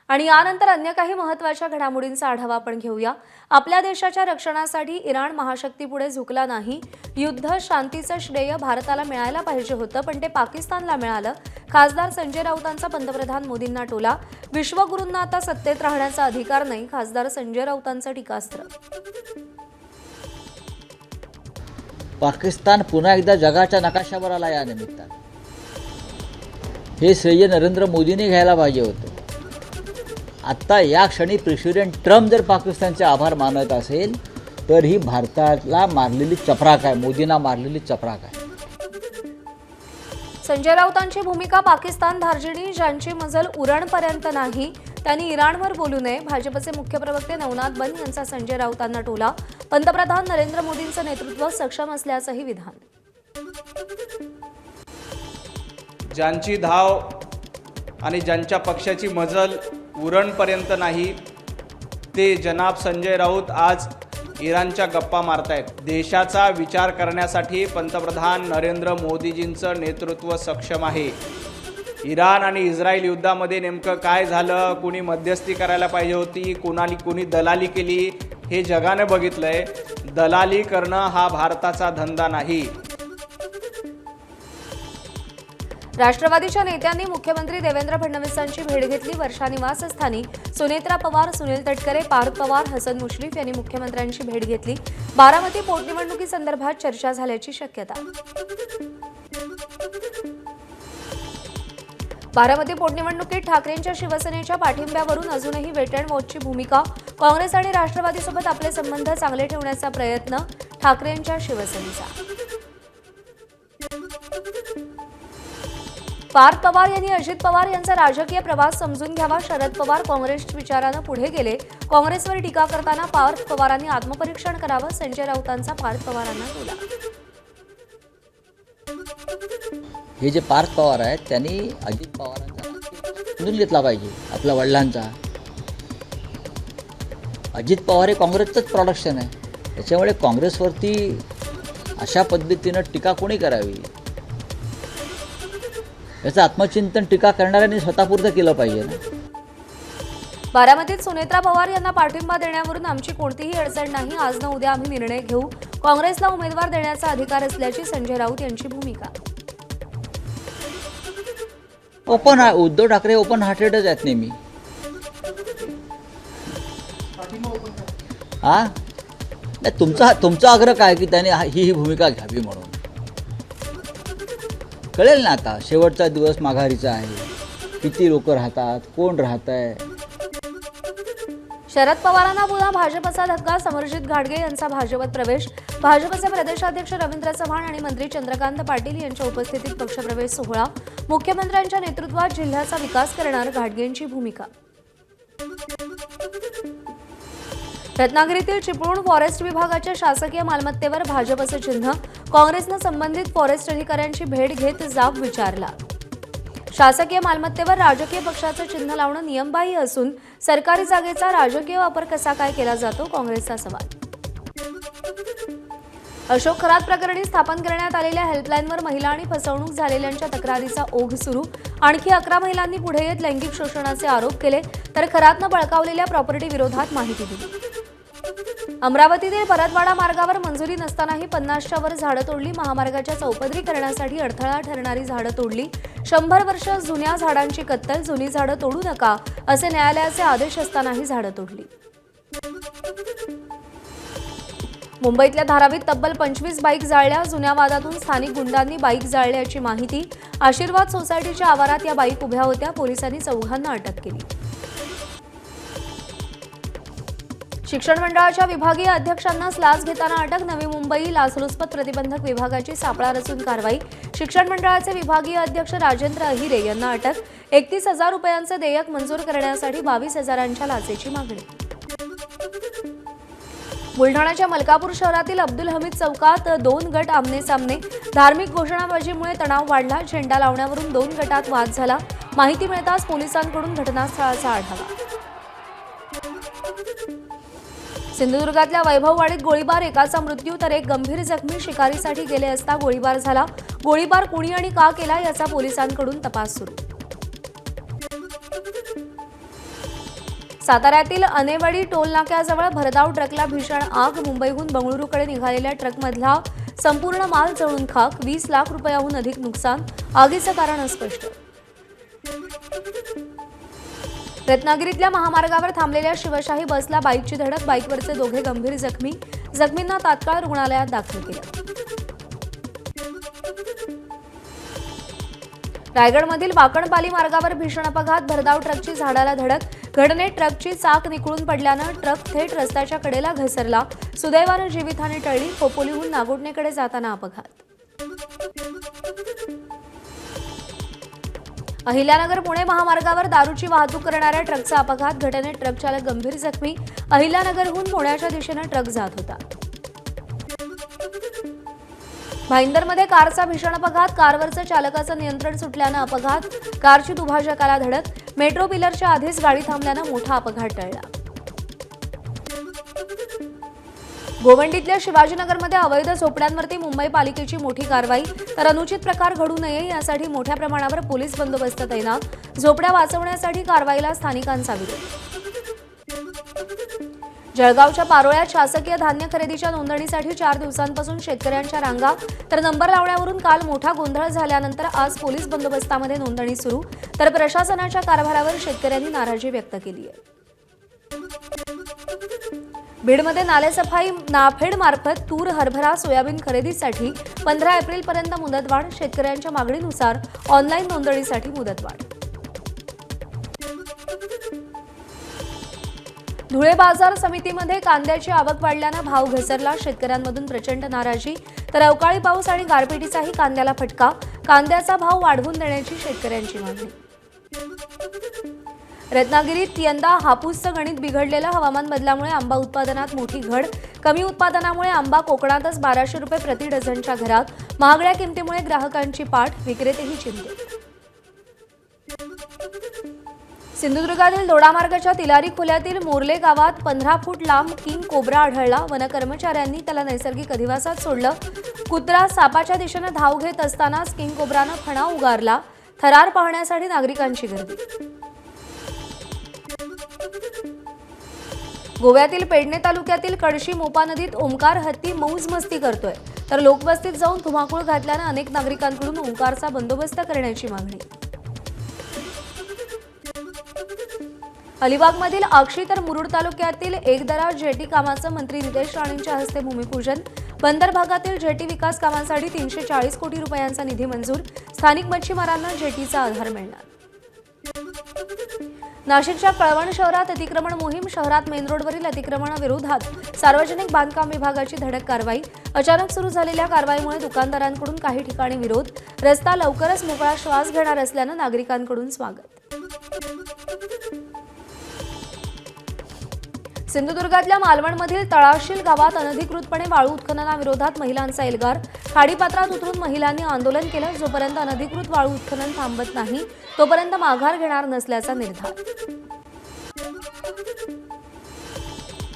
आणि यानंतर अन्य काही महत्त्वाच्या घडामोडींचा आढावा आपण घेऊया। आपल्या देशाच्या रक्षणासाठी इराण महाशक्तीपुढे झुकला नाही। युद्ध शांतीचं श्रेय भारताला मिळायला पाहिजे होतं, पण ते पाकिस्तानला मिळालं। खासदार संजय राऊतांचा पंतप्रधान मोदींना टोला। विश्वगुरूंना आता सत्तेत राहण्याचा अधिकार नाही, खासदार संजय राऊतांचं टीकास्त्र। पाकिस्तान पुन्हा एकदा जगाच्या नकाशावर आला। या निमित्ताने हे श्रेय नरेंद्र मोदींनी घ्यायला पाहिजे होतं। आता या क्षणी प्रेसिडेंट ट्रम्प जर पाकिस्तानचे आभार मानत असेल तर ही भारताला मारलेली चपराक आहे, मोदींना मारलेली चपराक आहे। संजय राऊतांची भूमिका पाकिस्तान धार्जिणी, ज्यांची मजल उरणपर्यंत नाही त्यांनी इराणवर बोलू नये। भाजपचे मुख्य प्रवक्ते नवनाथ बन यांचा संजय राऊतांना टोला। पंतप्रधान नरेंद्र मोदींचं नेतृत्व सक्षम असल्याचंही विधान। ज्यांची धाव आणि ज्यांच्या पक्षाची मजल उरणपर्यंत नाही ते जनाब संजय राऊत आज इराणच्या गप्पा मारतायत। देशाचा विचार करण्यासाठी पंतप्रधान नरेंद्र मोदीजींचं नेतृत्व सक्षम आहे। इराण आणि इस्रायल युद्धामध्ये नेमकं काय झालं, कोणी मध्यस्थी करायला पाहिजे होती, कोणी दलाली केली, हे जगाने बघितलंय। दलाली करणं हा भारताचा धंदा नाही। राष्ट्रवादीच्या नेत्यांनी मुख्यमंत्री देवेंद्र फडणवीसांची भेट घेतली। वर्षा निवासस्थानी सुनेत्रा पवार, सुनील तटकरे, पार्थ पवार, हसन मुश्रीफ यांनी मुख्यमंत्र्यांची भेट घेतली। बारामती पोटनिवडणुकीसंदर्भात चर्चा झाल्याची शक्यता। बारामती पोटनिवडणुकीत ठाकरेंच्या शिवसेनेच्या पाठिंब्यावरून अजूनही वेट अँड वॉचची भूमिका। काँग्रेस आणि राष्ट्रवादीसोबत आपले संबंध चांगले ठेवण्याचा प्रयत्न ठाकरेंच्या शिवसेनेचा। पार्थ पवार यांनी अजित पवार यांचा राजकीय प्रवास समजून घ्यावा। शरद पवार काँग्रेस विचारानं पुढे गेले। काँग्रेसवर टीका करताना पार्थ पवारांनी आत्मपरीक्षण करावं। संजय राऊतांचा पार्थ पवारांना टोला। हे जे पार्थ पवार आहेत त्यांनी अजित पवारांचा समजून घेतला पाहिजे, आपल्या वडिलांचा। अजित पवार हे काँग्रेसचंच प्रोडक्शन आहे, त्याच्यामुळे काँग्रेसवरती अशा पद्धतीनं टीका कोणी करावी याचं आत्मचिंतन टीका करणाऱ्यांनी स्वतःपुरतं केलं पाहिजे ना। बारामतीत सुनेत्रा पवार यांना पाठिंबा देण्यावरून आमची कोणतीही अडचण नाही। आज न उद्या आम्ही निर्णय घेऊ। काँग्रेसला उमेदवार देण्याचा अधिकार असल्याची संजय राऊत यांची भूमिका। ओपन आहे, उद्धव ठाकरे ओपन हार्टेडच आहेत नेहमी। हा नाही, तुमचा आग्रह काय की त्याने ही भूमिका घ्यावी म्हणून? कळेल ना आता, शेवटचा दिवस माघारीचा आहे, किती लोक राहतात, कोण राहत आहे। शरद पवारांना पुन्हा भाजपचा धक्का। समरजित घाटगे यांचा भाजपत प्रवेश। भाजपचे प्रदेशाध्यक्ष रवींद्र चव्हाण आणि मंत्री चंद्रकांत पाटील यांच्या उपस्थितीत पक्षप्रवेश सोहळा। मुख्यमंत्र्यांच्या नेतृत्वात जिल्ह्याचा विकास करणार घाटगेंची भूमिका। रत्नागिरीतील चिपळूण फॉरेस्ट विभागाच्या शासकीय मालमत्तेवर भाजपचं चिन्ह। काँग्रेसनं संबंधित फॉरेस्ट अधिकाऱ्यांची भेट घेत जाब विचारला। शासकीय मालमत्तेवर राजकीय पक्षाचं चिन्ह लावणं नियमबाह्य असून सरकारी जागेचा राजकीय वापर कसा काय केला जातो, काँग्रेसचा सवाल। अशोक खरात प्रकरणी स्थापन करण्यात आलेल्या हेल्पलाईनवर महिला आणि फसवणूक झालेल्यांच्या तक्रारीचा ओघ सुरू। आणखी 11 महिलांनी पुढे येत लैंगिक शोषणाचे आरोप केले, तर खरातनं बळकावलेल्या प्रॉपर्टी विरोधात माहिती दिली। अमरावतीतील परतवाडा मार्गावर मंजुरी नसतानाही 50च्या वर झाडं तोडली। महामार्गाच्या चौपदरीकरणासाठी अडथळा ठरणारी झाडं तोडली। 100 वर्ष जुन्या झाडांची कत्तल। जुनी झाडं तोडू नका असे न्यायालयाचे आदेश असतानाही झाडं तोडली। मुंबईतल्या धारावीत तब्बल 25 बाईक जाळल्या। जुन्या वादातून स्थानिक गुंडांनी बाईक जाळल्याची माहिती। आशीर्वाद सोसायटीच्या आवारात या बाईक उभ्या होत्या। पोलिसांनी 4घांना अटक केली। शिक्षण मंडळाच्या विभागीय अध्यक्षांना लाच घेताना अटक। नवी मुंबई लाचलुचपत प्रतिबंधक विभागाची सापळा रचून कारवाई। शिक्षण मंडळाचे विभागीय अध्यक्ष राजेंद्र अहिरे यांना अटक। 31,000 रुपयांचे देयक मंजूर करण्यासाठी 22,000च्या लाचेची मागणी। बुलढाण्याच्या मलकापूर शहरातील अब्दुल हमीद चौकात 2 गट आमने-सामने। धार्मिक घोषणाबाजीमुळे तणाव वाढला। झेंडा लावण्यावरून 2 गटात वाद झाला। माहिती मिळताच पोलिसांकडून घटनास्थळाचा आढावा। सिंधुदुर्गातल्या वैभववाडीत गोळीबार। एकाचा मृत्यू तर एक गंभीर जखमी। शिकारीसाठी गेले असता गोळीबार झाला। गोळीबार कुणी आणि का केला याचा पोलिसांकडून तपास सुरू। साताऱ्यातील अनेवाडी टोल नाक्याजवळ भरधाव ट्रकला भीषण आग. मुंबईहून बंगळुरूकडे निघालेल्या ट्रकमधला संपूर्ण माल जळून खाक. 20 लाख रुपयाहून अधिक नुकसान. आगीचं कारण अस्पष्ट. रत्नागिरीतल्या महामार्गावर थांबलेल्या शिवशाही बसला बाईकची धडक. बाईकवरचे दोघे गंभीर जखमी. जखमींना तात्काळ रुग्णालयात दाखल केलं. रायगडमधील वाकणपाली मार्गावर भीषण अपघात. भरधाव ट्रकची झाडाला धडक. घटनेत ट्रकची चाक निखळून पडल्यानं ट्रक थेट रस्त्याच्या कडेला घसरला. सुदैवानं जीवितहानी टळली. खोपोलीहून नागोठणेकडे जाताना अपघात. अहिल्यानगर पुणे महामार्गावर दारूची वाहतूक करणाऱ्या ट्रकचा अपघात. घटनेत ट्रक चालक गंभीर जखमी. अहिल्यानगरहून पुण्याच्या दिशेनं ट्रक जात होता. भाईंदरमध्ये कारचा भीषण अपघात. कारवरचं चालकाचं नियंत्रण सुटल्यानं अपघात. कारची दुभाजकाला धडक. मेट्रो पिलरच्या आधीच गाडी थांबल्यानं मोठा अपघात टळला. गोवंडीतल्या शिवाजीनगरमध्ये अवैध झोपड्यांवरती मुंबई पालिकेची मोठी कारवाई. तर अनुचित प्रकार घडू नये यासाठी मोठ्या प्रमाणावर पोलीस बंदोबस्त तैनात. झोपड्या वाचवण्यासाठी कारवाईला स्थानिकांचा विरोध. जळगावच्या पारोळ्यात शासकीय धान्य खरेदीच्या नोंदणीसाठी 4 दिवसांपासून शेतकऱ्यांच्या रांगा. तर नंबर लावण्यावरून काल मोठा गोंधळ झाल्यानंतर आज पोलीस बंदोबस्तामध्ये नोंदणी सुरू. तर प्रशासनाच्या कारभारावर शेतकऱ्यांनी नाराजी व्यक्त केली आहे. बीडमध्ये नालेसफाई नाफेडमार्फत तूर, हरभरा, सोयाबीन खरेदीसाठी 15 एप्रिलपर्यंत मुदतवाढ. शेतकऱ्यांच्या मागणीनुसार ऑनलाईन नोंदणीसाठी मुदतवाढ. धुळे बाजार समितीमध्ये कांद्याची आवक वाढल्यानं भाव घसरला. शेतकऱ्यांमधून प्रचंड नाराजी. तर अवकाळी पाऊस आणि गारपिटीचाही कांद्याला फटका. कांद्याचा भाव वाढवून देण्याची शेतकऱ्यांची मागणी. रत्नागिरीत यंदा हापूसचं गणित बिघडलेलं. हवामान बदलामुळे आंबा उत्पादनात मोठी घट. कमी उत्पादनामुळे आंबा कोकणातच 1200 रुपये प्रति डझनच्या घरात. महागड्या किमतीमुळे ग्राहकांची पाठ. विक्रेतेही चिंतित. सिंधुदुर्गातील दोडामार्गाच्या तिलारी खोल्यातील मोर्ले गावात 15 फूट लांब किंग कोब्रा आढळला. वन कर्मचाऱ्यांनी त्याला नैसर्गिक अधिवासात सोडलं. कुत्रा सापाच्या दिशेनं धाव घेत असतानाच किंग कोब्रानं फणा उगारला. थरार पाहण्यासाठी नागरिकांची गर्दी. गोव्यातील पेडणे तालुक्यातील कडशी मोपा नदीत ओंकार हत्ती मौज मस्ती करतोय. तर लोकवस्तीत जाऊन धुमाकूळ घातल्यानं अनेक नागरिकांकडून ओंकारचा बंदोबस्त करण्याची मागणी. अलिबागमधील आक्षी तर मुरुड तालुक्यातील एकदरा जेटी कामाचं मंत्री नितेश राणेंच्या हस्ते भूमिपूजन. बंदर भागातील जेटी विकास कामांसाठी 340 कोटी रुपयांचा निधी मंजूर. स्थानिक मच्छीमारांना जेटीचा आधार मिळणार. नाशिकच्या कळवण शहरात अतिक्रमण मोहीम. शहरात मेन रोडवरील अतिक्रमणाविरोधात सार्वजनिक बांधकाम विभागाची धडक कारवाई. अचानक सुरू झालेल्या कारवाईमुळे दुकानदारांकडून काही ठिकाणी विरोध. रस्ता लवकरच मोकळा श्वास घेणार असल्यानं नागरिकांकडून स्वागत. सिंधुदुर्गातल्या मालवणमधील तळाशील गावात अनधिकृतपणे वाळू उत्खननाविरोधात महिलांचा एल्गार. खाडीपात्रात उतरून महिलांनी आंदोलन केलं. जोपर्यंत अनधिकृत वाळू उत्खनन थांबत नाही तोपर्यंत माघार घेणार नसल्याचा निर्धार.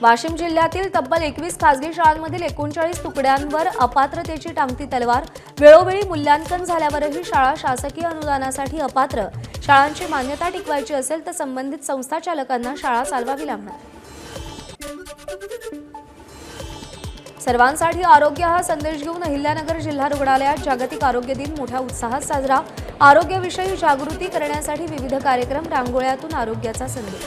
वाशिम जिल्ह्यातील तब्बल 21 खासगी शाळांमधील 39 तुकड्यांवर अपात्रतेची टांगती तलवार. वेळोवेळी मूल्यांकन झाल्यावरही शाळा शासकीय अनुदानासाठी अपात्र. शाळांची मान्यता टिकवायची असेल तर संबंधित संस्था चालकांना शाळा चालवावी लागणार. सर्वांसाठी आरोग्य हा संदेश घेऊन अहिल्यानगर जिल्हा रुग्णालयात जागतिक आरोग्य दिन मोठ्या उत्साहात साजरा. आरोग्याविषयी जागृती करण्यासाठी विविध कार्यक्रम. रांगोळ्यातून आरोग्याचा संदेश.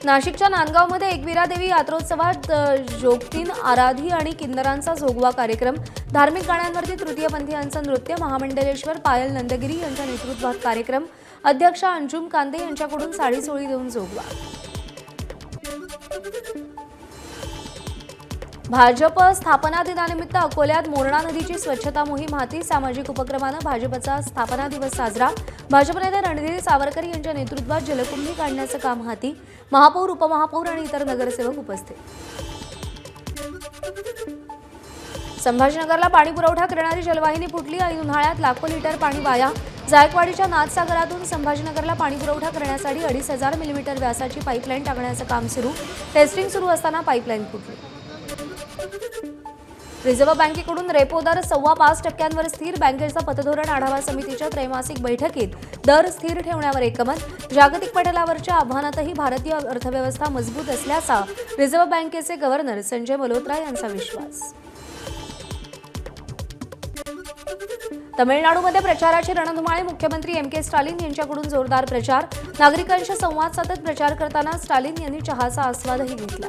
नाशिकच्या नांदगावमध्ये एकविरा देवी यात्रोत्सवात जोगतीन, आराधी आणि किन्नरांचा जोगवा कार्यक्रम. धार्मिक गाण्यांवरती तृतीयपंथीयांचं नृत्य. महामंडलेश्वर पायल नंदगिरी यांच्या नेतृत्वात कार्यक्रम. अध्यक्षा अंजुम कांदे यांच्याकडून साडी सोळी देऊन जोगवा. भाजप स्थापना दिनानिमित्त अकोल्यात मोरणा नदीची स्वच्छता मोहीम हाती. सामाजिक उपक्रमानं भाजपचा स्थापना दिवस साजरा. भाजप नेते रणधीर सावरकर यांच्या नेतृत्वात जलकुंभी काढण्याचं काम हाती. महापौर, उपमहापौर आणि इतर नगरसेवक उपस्थित. संभाजीनगरला पाणी पुरवठा करणारी जलवाहिनी फुटली. ऐन उन्हाळ्यात लाखो लिटर पाणी वाया. जायकवाडीच्या नाथसागरातून संभाजीनगरला पाणी पुरवठा करण्यासाठी 2,500 मिलीमीटर व्यासाची पाईपलाईन टाकण्याचं काम सुरू. टेस्टिंग सुरू असताना पाईपलाईन फुटली. रिझर्व्ह बँकेकडून रेपो दर 5.25% स्थिर. बँकेच्या पतधोरण आढावा समितीच्या त्रैमासिक बैठकीत दर स्थिर ठेवण्यावर एकमत. जागतिक पटलावरच्या आव्हानातही भारतीय अर्थव्यवस्था मजबूत असल्याचा रिझर्व्ह बँकेचे गव्हर्नर संजय मल्होत्रा यांचा विश्वास. तमिळनाडूमध्ये प्रचाराची रणधुमाळी. मुख्यमंत्री एम के स्टालिन यांच्याकडून जोरदार प्रचार. नागरिकांशी संवाद साधत प्रचार करताना स्टालिन यांनी चहाचा आस्वादही घेतला.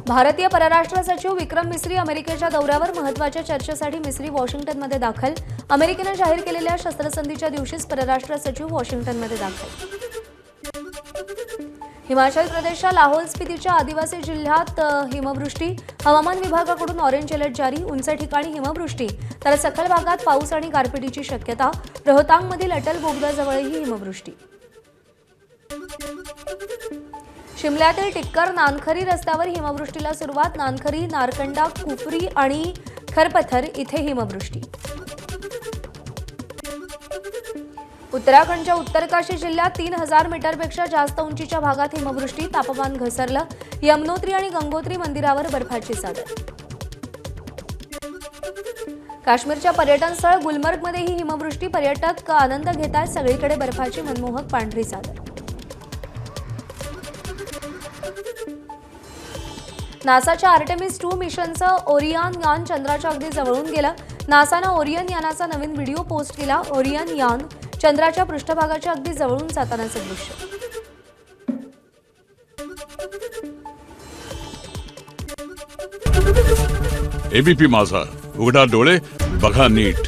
भारतीय परराष्ट्र सचिव विक्रम मिस्री अमेरिकेच्या दौऱ्यावर. महत्त्वाच्या चर्चेसाठी मिस्री वॉशिंग्टनमध्ये दाखल. अमेरिकेनं जाहीर केलेल्या शस्त्रसंधीच्या दिवशीच परराष्ट्र सचिव वॉशिंग्टनमध्ये दाखल. हिमाचल प्रदेशच्या लाहोल स्पितीच्या आदिवासी जिल्ह्यात हिमवृष्टी. हवामान विभागाकडून ऑरेंज अलर्ट जारी. उंच ठिकाणी हिमवृष्टी तर सखल भागात पाऊस आणि गारपिटीची शक्यता. रोहतांगमधील अटल बोगद्याजवळही हिमवृष्टी. शिमल्यातील टिक्कर नानखरी रस्त्यावर हिमवृष्टीला सुरुवात. नानखरी, नारकंडा, कुफरी आणि खरपथर इथे हिमवृष्टी. उत्तराखंडच्या उत्तरकाशी जिल्ह्यात 3000 मीटरपेक्षा जास्त उंचीच्या भागात हिमवृष्टी. तापमान घसरलं. यमुनोत्री आणि गंगोत्री मंदिरावर बर्फाची चादर. काश्मीरच्या पर्यटन स्थळ गुलमर्गमध्येही हिमवृष्टी. पर्यटक आनंद घेत आहेत. सगळीकडे बर्फाची मनमोहक पांढरी चादर. नासाच्या आर्टेमिस 2 मिशनचं ओरियन यान चंद्राच्या अगदी जवळून गेलं. नासानं ओरियन यानाचा नवीन व्हिडिओ पोस्ट केला. ओरियन यान चंद्राच्या पृष्ठभागाच्या अगदी जवळून जातानाचं दृश्य. एबीपी माझा, उघडा डोळे बघा नीट.